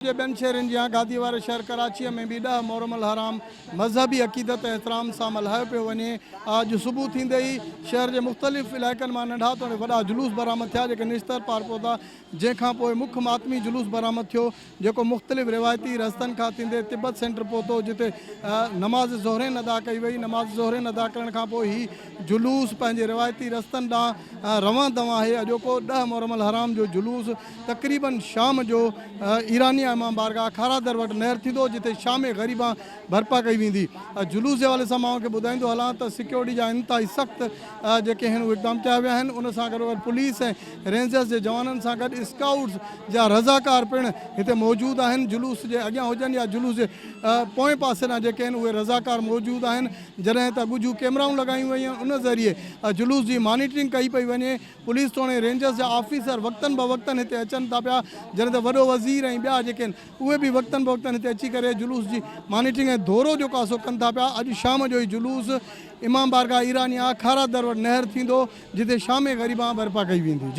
जे ॿियनि शहरनि जी गादी वारे शहर कराची में भी 10 मुहर्रम अल हराम मज़हबी अक़ीदत एहतराम सां मल्हायो पियो वञे। अॼु सुबुह थींदे ई शहर के मुख़्तलिफ़ इलाइक़नि मां नंढा तो वॾा जुलूस बरामद थिया जेके निश्तर पार पहुता, जंहिंखां पोइ मुख्य मातमी जुलूस बरामद थियो जेको मुख़्तलिफ़ रिवायती रस्तनि खां थींदे तिब्बत सेंटर पहुतो, जिते नमाज़ ज़ोहरैन अदा कई वई। नमाज़ ज़ोहरैन अदा करण खां पोइ ही जुलूस पंहिंजे रिवायती रस्तनि ॾांहुं रवां दवां आहे। अॼोको 10 मुहर्रम अल हराम जो जुलूस तक़रीबन शाम जो ईरानी इमाम बारगाह खारा दर वटि नहर थींदो, जिते शाम ग़रीबा बर्पा कई वेंदी। जुलूस के हवाले से मां ॿुधाईंदो हलां त सिक्योरिटी जा इंतहाई सख़्त जेके आहिनि उहे इक़दाम कया विया आहिनि। उन सां गॾोगॾु पुलिस ऐं रेंजर्स जे जवाननि सां गॾु स्काउट्स जा रज़ाकार पिणु हिते मौजूदु आहिनि। जुलूस जे अॻियां हुजनि या जुलूस जे पोएं पासे ॾांहुं जेके आहिनि उहे रज़ाकार मौजूदु आहिनि। जॾहिं त ॻुझूं कैमराऊं लॻायूं वयूं उन ज़रिए जुलूस जी मॉनिटरिंग कई पई वञे। पुलिस तोड़े रेंजर्स जा ऑफिसर वक़्तन ब वक़्तन हिते अचनि था पिया, जॾहिं त वॾो वज़ीर ऐं ॿिया जेके आहिनि उहे बि वक़्तन ब वक़्तन हिते अची करे जुलूस जी मॉनिटरिंग ऐं दौरो जेको आहे सो कनि था पिया। अॼु शाम जो ई जुलूस इमाम बारगाह ईरानिया खारा दर वटि नहर थींदो, जिते शाम ग़रीबा बर्पा कई वेंदी। जी।